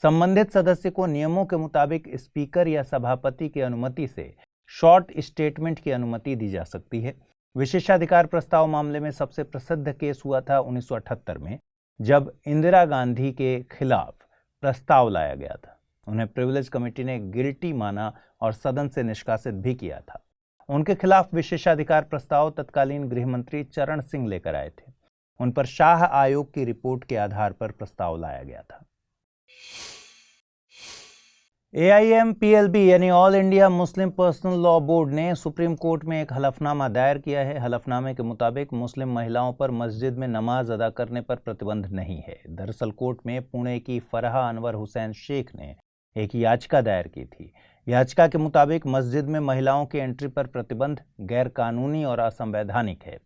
संबंधित सदस्य को नियमों के मुताबिक स्पीकर या सभापति की अनुमति से शॉर्ट स्टेटमेंट की अनुमति दी जा सकती है। विशेषाधिकार प्रस्ताव मामले में सबसे प्रसिद्ध केस हुआ था 1978 में, जब इंदिरा गांधी के खिलाफ प्रस्ताव लाया गया था। उन्हें प्रिविलेज कमेटी ने गिल्टी माना और सदन से निष्कासित भी किया था। उनके खिलाफ विशेषाधिकार प्रस्ताव तत्कालीन गृह मंत्री चरण सिंह लेकर आए थे। उन पर शाह आयोग की रिपोर्ट के आधार पर प्रस्ताव लाया गया था। AIMPLB यानी all India Muslim personal law board ने सुप्रीम कोर्ट में एक हलफनामा दायर किया है। हलफनामे के मुताबिक मुस्लिम महिलाओं पर मस्जिद में नमाज अदा करने पर प्रतिबंध नहीं है। दरअसल कोर्ट में पुणे की फरहा अनवर हुसैन शेख ने एक याचिका दायर की थी। याचिका के मुताबिक मस्जिद में महिलाओं की एंट्री पर प्रतिबंध गैर कानूनी और असंवैधानिक है।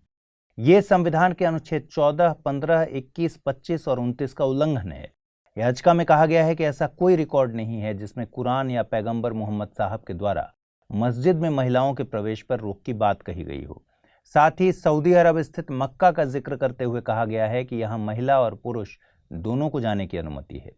ये संविधान के अनुच्छेद 14, 15, 21, 25 और 29 का उल्लंघन है। याचिका में कहा गया है कि ऐसा कोई रिकॉर्ड नहीं है जिसमें कुरान या पैगंबर मोहम्मद साहब के द्वारा मस्जिद में महिलाओं के प्रवेश पर रोक की बात कही गई हो। साथ ही सऊदी अरब स्थित मक्का का जिक्र करते हुए कहा गया है कि यहाँ महिला और पुरुष दोनों को जाने की अनुमति है।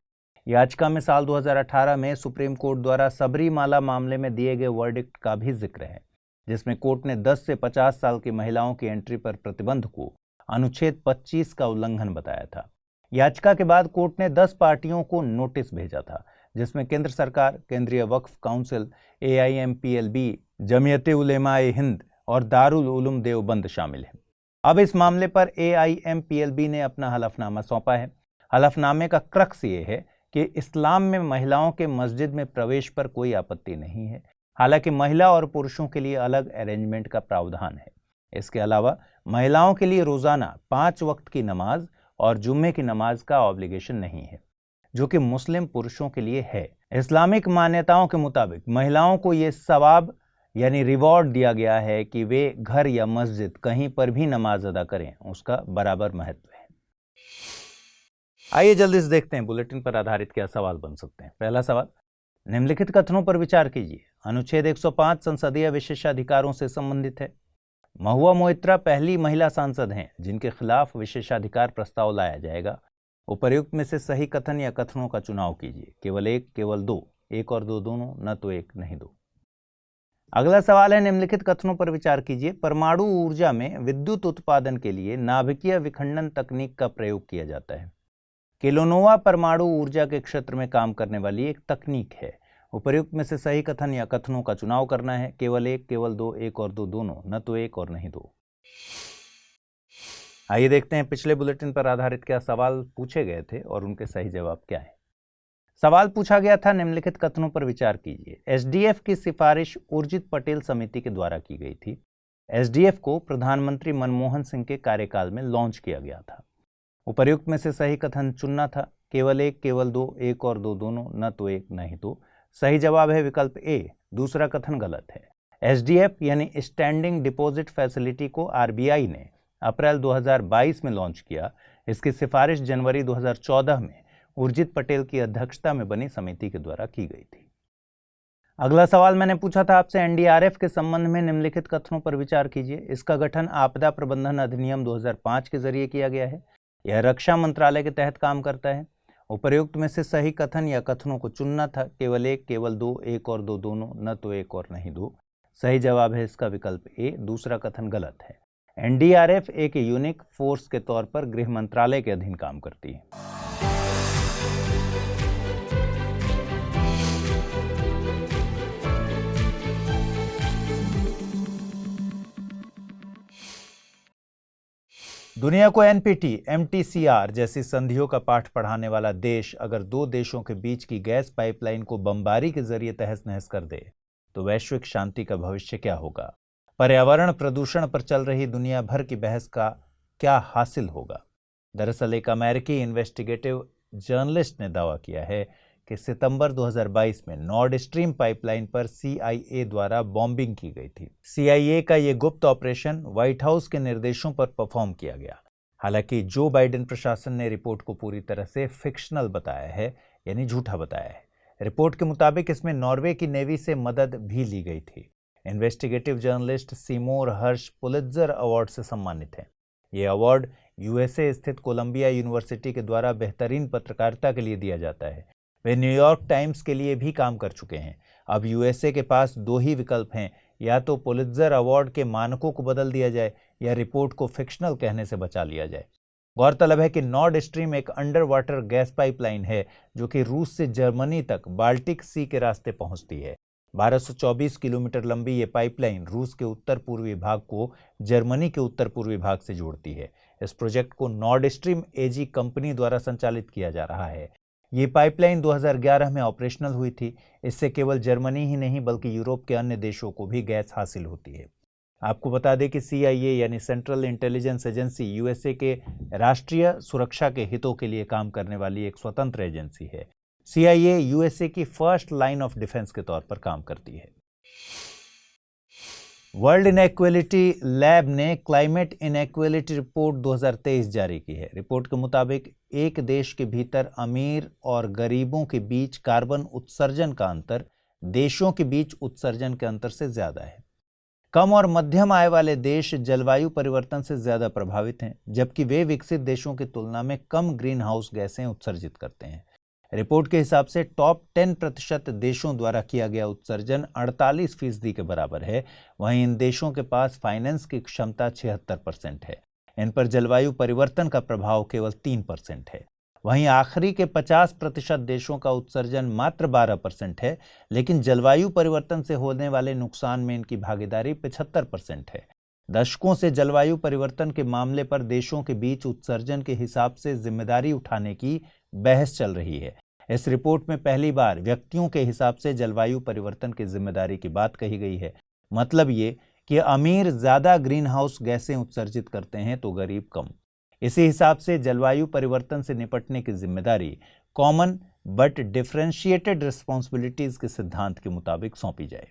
याचिका में साल 2018 में सुप्रीम कोर्ट द्वारा सबरीमाला मामले में दिए गए वर्डिक्ट का भी जिक्र है, जिसमें कोर्ट ने 10 से 50 साल की महिलाओं की एंट्री पर प्रतिबंध को अनुच्छेद 25 का उल्लंघन बताया था। याचिका के बाद कोर्ट ने 10 पार्टियों को नोटिस भेजा था, जिसमें केंद्र सरकार, केंद्रीय वक्फ काउंसिल, AIMPLB, जमीयत उलेमाए हिंद और दारुल उलूम देवबंद शामिल हैं। अब इस मामले पर AIMPLB ने अपना हलफनामा सौंपा है। हलफनामे का क्रक्स ये है कि इस्लाम में महिलाओं के मस्जिद में प्रवेश पर कोई आपत्ति नहीं है। हालांकि महिला और पुरुषों के लिए अलग अरेंजमेंट का प्रावधान है। इसके अलावा महिलाओं के लिए रोजाना 5 वक्त की नमाज और जुम्मे की नमाज का ऑब्लिगेशन नहीं है, जो कि मुस्लिम पुरुषों के लिए है। इस्लामिक मान्यताओं के मुताबिक महिलाओं को ये सवाब यानी रिवॉर्ड दिया गया है कि वे घर या मस्जिद कहीं पर भी नमाज अदा करें, उसका बराबर महत्व है। आइए जल्दी से देखते हैं बुलेटिन पर आधारित क्या सवाल बन सकते हैं। पहला सवाल, निम्नलिखित कथनों पर विचार कीजिए। अनुच्छेद 105 संसदीय विशेषाधिकारों से संबंधित है। महुआ मोइत्रा पहली महिला सांसद हैं जिनके खिलाफ विशेषाधिकार प्रस्ताव लाया जाएगा। उपर्युक्त में से सही कथन या कथनों का चुनाव कीजिए। केवल एक, केवल दो, एक और दो दोनों, न तो एक नहीं दो। अगला सवाल है, निम्नलिखित कथनों पर विचार कीजिए। परमाणु ऊर्जा में विद्युत उत्पादन के लिए नाभिकीय विखंडन तकनीक का प्रयोग किया जाता है। किलोनोवा परमाणु ऊर्जा के क्षेत्र में काम करने वाली एक तकनीक है। उपर्युक्त में से सही कथन या कथनों का चुनाव करना है। केवल एक, केवल दो, एक और दो दोनों, न तो एक और नहीं दो। आइए देखते हैं पिछले बुलेटिन पर आधारित क्या सवाल पूछे गए थे और उनके सही जवाब क्या है। सवाल पूछा गया था, निम्नलिखित कथनों पर विचार कीजिए। SDF की सिफारिश उर्जित पटेल समिति के द्वारा की गई थी। SDF को प्रधानमंत्री मनमोहन सिंह के कार्यकाल में लॉन्च किया गया था। उपर्युक्त में से सही कथन चुनना था। केवल एक, केवल दो, एक और दो दोनों, न तो एक नहीं दो। सही जवाब है विकल्प ए। दूसरा कथन गलत है। SDF यानी स्टैंडिंग डिपॉजिट फैसिलिटी को RBI ने अप्रैल 2022 में लॉन्च किया। इसकी सिफारिश जनवरी 2014 में उर्जित पटेल की अध्यक्षता में बनी समिति के द्वारा की गई थी। अगला सवाल मैंने पूछा था आपसे, NDRF के संबंध में निम्नलिखित कथनों पर विचार कीजिए। इसका गठन आपदा प्रबंधन अधिनियम 2005 के जरिए किया गया है। यह रक्षा मंत्रालय के तहत काम करता है। उपर्युक्त में से सही कथन या कथनों को चुनना था। केवल एक, केवल दो, एक और दो दोनों, न तो एक और नहीं दो। सही जवाब है इसका विकल्प ए। दूसरा कथन गलत है। NDRF एक यूनिक फोर्स के तौर पर गृह मंत्रालय के अधीन काम करती है। दुनिया को NPT, MTCR जैसी संधियों का पाठ पढ़ाने वाला देश अगर दो देशों के बीच की गैस पाइपलाइन को बमबारी के जरिए तहस नहस कर दे तो वैश्विक शांति का भविष्य क्या होगा? पर्यावरण प्रदूषण पर चल रही दुनिया भर की बहस का क्या हासिल होगा? दरअसल एक अमेरिकी इन्वेस्टिगेटिव जर्नलिस्ट ने दावा किया है कि सितंबर 2022 में नॉर्ड स्ट्रीम पाइपलाइन पर CIA द्वारा बॉम्बिंग की गई थी। CIA का ये गुप्त ऑपरेशन व्हाइट हाउस के निर्देशों पर परफॉर्म किया गया। हालांकि जो बाइडेन प्रशासन ने रिपोर्ट को पूरी तरह से फिक्शनल बताया है, यानी झूठा बताया है। रिपोर्ट के मुताबिक इसमें नॉर्वे की नेवी से मदद भी ली गई थी। इन्वेस्टिगेटिव जर्नलिस्ट सीमोर हर्ष पुलित्जर अवार्ड से सम्मानित हैं। ये अवार्ड USA स्थित कोलंबिया यूनिवर्सिटी के द्वारा बेहतरीन पत्रकारिता के लिए दिया जाता है। वे न्यूयॉर्क टाइम्स के लिए भी काम कर चुके हैं। अब USA के पास दो ही विकल्प हैं, या तो पुलित्जर अवार्ड के मानकों को बदल दिया जाए या रिपोर्ट को फिक्शनल कहने से बचा लिया जाए। गौरतलब है कि नॉर्ड स्ट्रीम एक अंडर वाटर गैस पाइपलाइन है जो कि रूस से जर्मनी तक बाल्टिक सी के रास्ते पहुंचती है। 1224 किलोमीटर लंबी ये पाइपलाइन रूस के उत्तर पूर्वी भाग को जर्मनी के उत्तर पूर्वी भाग से जोड़ती है। इस प्रोजेक्ट को नॉर्ड स्ट्रीम AG कंपनी द्वारा संचालित किया जा रहा है। ये पाइपलाइन 2011 में ऑपरेशनल हुई थी। इससे केवल जर्मनी ही नहीं बल्कि यूरोप के अन्य देशों को भी गैस हासिल होती है। आपको बता दें कि CIA यानी सेंट्रल इंटेलिजेंस एजेंसी USA के राष्ट्रीय सुरक्षा के हितों के लिए काम करने वाली एक स्वतंत्र एजेंसी है। CIA USA की फर्स्ट लाइन ऑफ डिफेंस के तौर पर काम करती है। वर्ल्ड इनइक्वालिटी लैब ने क्लाइमेट इनइक्वालिटी रिपोर्ट 2023 जारी की है। रिपोर्ट के मुताबिक एक देश के भीतर अमीर और गरीबों के बीच कार्बन उत्सर्जन का अंतर देशों के बीच उत्सर्जन के अंतर से ज्यादा है। कम और मध्यम आय वाले देश जलवायु परिवर्तन से ज्यादा प्रभावित हैं, जबकि वे विकसित देशों की तुलना में कम ग्रीन हाउस गैसें उत्सर्जित करते हैं। रिपोर्ट के हिसाब से टॉप 10% देशों द्वारा किया गया उत्सर्जन 48% के बराबर है। वहीं इन देशों के पास फाइनेंस की क्षमता 76% है। इन पर जलवायु परिवर्तन का प्रभाव केवल 3% है। वहीं आखिरी के 50% देशों का उत्सर्जन मात्र 12% है, लेकिन जलवायु परिवर्तन से होने वाले नुकसान में इनकी भागीदारी 75% है। दशकों से जलवायु परिवर्तन के मामले पर देशों के बीच उत्सर्जन के हिसाब से जिम्मेदारी उठाने की बहस चल रही है। इस रिपोर्ट में पहली बार व्यक्तियों के हिसाब से जलवायु परिवर्तन की जिम्मेदारी की बात कही गई है। मतलब ये कि अमीर ज्यादा ग्रीन हाउस गैसें उत्सर्जित करते हैं तो गरीब कम। इसी हिसाब से जलवायु परिवर्तन से निपटने की जिम्मेदारी कॉमन बट डिफरेंशिएटेड रिस्पॉन्सिबिलिटीज के सिद्धांत के मुताबिक सौंपी जाए।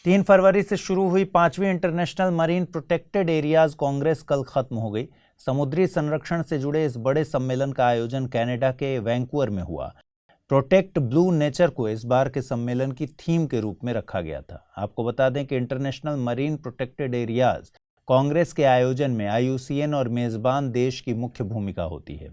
3 फरवरी से शुरू हुई 5वीं international marine protected areas congress कल खत्म हो गई। समुद्री संरक्षण से जुड़े इस बड़े सम्मेलन का आयोजन कनाडा के वैंकूवर में हुआ। प्रोटेक्ट ब्लू नेचर को इस बार के सम्मेलन की थीम के रूप में रखा गया था। आपको बता दें कि international marine protected areas Congress के आयोजन में IUCN और मेजबान देश की मुख्य भूमिका होती है।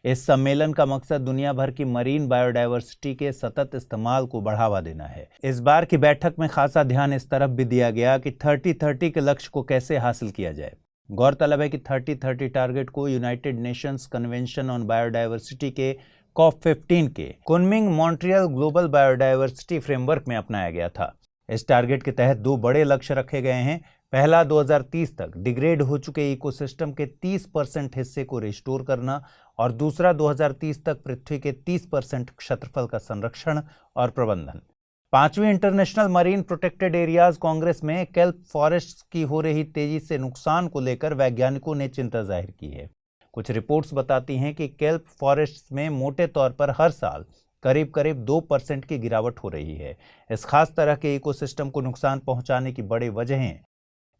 इस सम्मेलन का मकसद दुनिया भर की मरीन बायोडायवर्सिटी के सतत इस्तेमाल को बढ़ावा देना है। इस बार की बैठक में खासा ध्यान इस तरफ भी दिया गया कि 30-30 के लक्ष्य को कैसे हासिल किया जाए। गौरतलब है कि 30-30 टारगेट को United Nations convention on biodiversity के COP15 के Kunming Montreal global biodiversity framework में अपनाया गया था। इस टारगेट के तहत 2 बड़े लक्ष्य रखे गए हैं। पहला 2030 तक डिग्रेड हो चुके इकोसिस्टम के 30% हिस्से को रिस्टोर करना और दूसरा 2030 तक पृथ्वी के 30% क्षेत्रफल का संरक्षण और प्रबंधन। 5वीं international marine protected areas congress में केल्प फॉरेस्ट्स की हो रही तेजी से नुकसान को लेकर वैज्ञानिकों ने चिंता जाहिर की है। कुछ रिपोर्ट्स बताती हैं कि केल्प फॉरेस्ट्स में मोटे तौर पर हर साल करीब 2% की गिरावट हो रही है। इस खास तरह के इकोसिस्टम को नुकसान पहुंचाने की बड़ी वजहें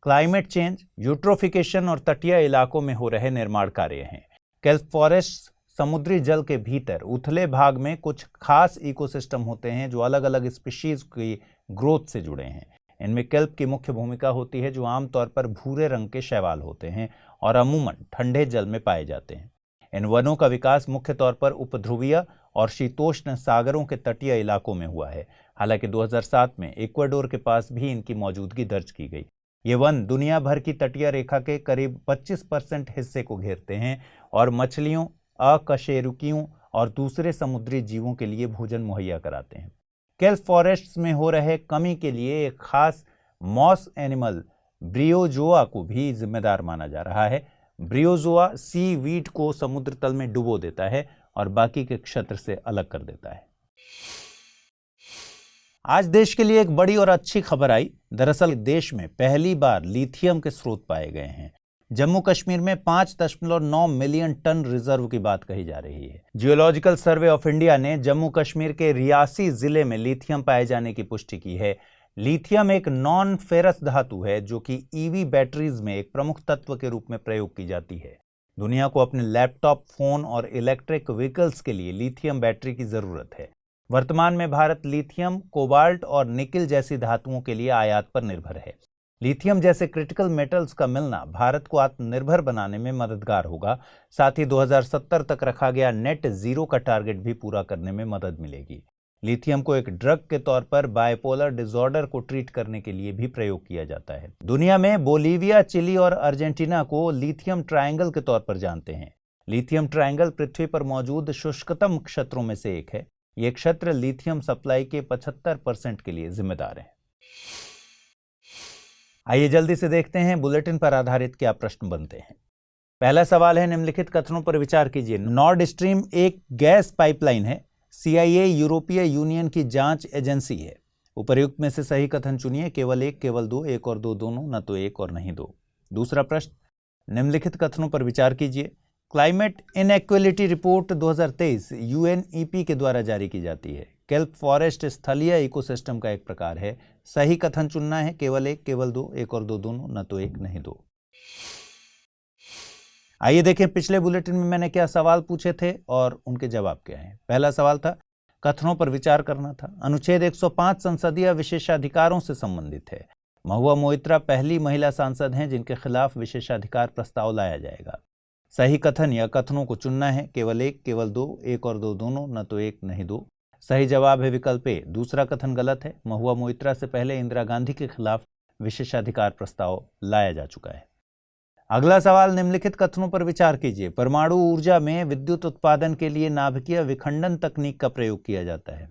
क्लाइमेट चेंज, यूट्रोफिकेशन और तटीय इलाकों में हो रहे निर्माण कार्य हैं। केल्प फॉरेस्ट समुद्री जल के भीतर उथले भाग में कुछ खास इकोसिस्टम होते हैं जो अलग अलग स्पीशीज की ग्रोथ से जुड़े हैं। इनमें केल्प की मुख्य भूमिका होती है जो आमतौर पर भूरे रंग के शैवाल होते हैं और अमूमन ठंडे जल में पाए जाते हैं। इन वनों का विकास मुख्य तौर पर उपध्रुवीय और शीतोष्ण सागरों के तटीय इलाकों में हुआ है। हालांकि 2007 में इक्वाडोर के पास भी इनकी मौजूदगी दर्ज की गई। ये वन दुनिया भर की तटीय रेखा के करीब 25% हिस्से को घेरते हैं और मछलियों, अकशेरुकियों और दूसरे समुद्री जीवों के लिए भोजन मुहैया कराते हैं। केल्प फॉरेस्ट्स में हो रहे कमी के लिए एक खास मॉस एनिमल ब्रियोजोआ को भी जिम्मेदार माना जा रहा है। ब्रियोजोआ सी वीड को समुद्र तल में डुबो देता है और बाकी के क्षेत्र से अलग कर देता है। आज देश के लिए एक बड़ी और अच्छी खबर आई। दरअसल देश में पहली बार लिथियम के स्रोत पाए गए हैं। जम्मू कश्मीर में 5.9 मिलियन टन रिजर्व की बात कही जा रही है। जियोलॉजिकल सर्वे ऑफ इंडिया ने जम्मू कश्मीर के रियासी जिले में लिथियम पाए जाने की पुष्टि की है। लिथियम एक नॉन फेरस धातु है जो कि ईवी बैटरीज में एक प्रमुख तत्व के रूप में प्रयोग की जाती है। दुनिया को अपने लैपटॉप, फोन और इलेक्ट्रिक व्हीकल्स के लिए लिथियम बैटरी की जरूरत है। वर्तमान में भारत लिथियम, कोबाल्ट और निकिल जैसी धातुओं के लिए आयात पर निर्भर है। लिथियम जैसे क्रिटिकल मेटल्स का मिलना भारत को आत्मनिर्भर बनाने में मददगार होगा। साथ ही 2070 तक रखा गया नेट जीरो का टारगेट भी पूरा करने में मदद मिलेगी। लिथियम को एक ड्रग के तौर पर बायपोलर डिसऑर्डर को ट्रीट करने के लिए भी प्रयोग किया जाता है। दुनिया में बोलीविया, चिली और अर्जेंटीना को लिथियम ट्रायंगल के तौर पर जानते हैं। लिथियम ट्रायंगल पृथ्वी पर मौजूद शुष्कतम क्षेत्रों में से एक है। ये क्षेत्र लिथियम सप्लाई के 75% के लिए जिम्मेदार है। आइए जल्दी से देखते हैं बुलेटिन पर आधारित क्या प्रश्न बनते हैं। पहला सवाल है, निम्नलिखित कथनों पर विचार कीजिए। नॉर्ड स्ट्रीम एक गैस पाइपलाइन है। CIA यूरोपीय यूनियन की जांच एजेंसी है। उपर्युक्त में से सही कथन चुनिए। केवल एक, केवल दो, एक और दो दोनों, न तो एक और नहीं दो। दूसरा प्रश्न, निम्नलिखित कथनों पर विचार कीजिए। क्लाइमेट इनइक्वालिटी रिपोर्ट 2023 UNEP के द्वारा जारी की जाती है। केल्प फॉरेस्ट स्थलीय इकोसिस्टम का एक प्रकार है। सही कथन चुनना है। केवल एक, केवल दो, एक और दो दोनों, न तो एक नहीं दो। आइए देखें पिछले बुलेटिन में मैंने क्या सवाल पूछे थे और उनके जवाब क्या हैं। पहला सवाल था, कथनों पर विचार करना था। अनुच्छेद 105 संसदीय विशेषाधिकारों से संबंधित है। महुआ मोइत्रा पहली महिला सांसद हैं जिनके खिलाफ विशेषाधिकार प्रस्ताव लाया जाएगा। सही कथन या कथनों को चुनना है। केवल एक, केवल दो, एक और दो दोनों, न तो एक नहीं दो। सही जवाब है विकल्प ए। दूसरा कथन गलत है। महुआ मोइत्रा से पहले इंदिरा गांधी के खिलाफ विशेषाधिकार प्रस्ताव लाया जा चुका है। अगला सवाल, निम्नलिखित कथनों पर विचार कीजिए। परमाणु ऊर्जा में विद्युत उत्पादन के लिए नाभिकीय विखंडन तकनीक का प्रयोग किया जाता है।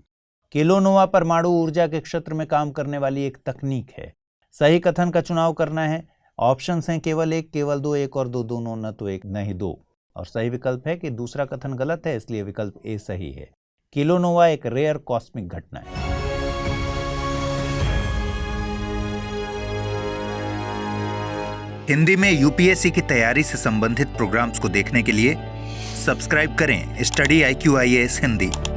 किलोनोवा परमाणु ऊर्जा के क्षेत्र में काम करने वाली एक तकनीक है। सही कथन का चुनाव करना है। ऑप्शंस हैं केवल एक, केवल दो, एक और दो दोनों, न तो एक नहीं दो। और सही विकल्प है कि दूसरा कथन गलत है, इसलिए विकल्प ए सही है। किलोनोवा एक रेयर कॉस्मिक घटना है। हिंदी में UPSC की तैयारी से संबंधित प्रोग्राम्स को देखने के लिए सब्सक्राइब करें स्टडी IQ IAS हिंदी।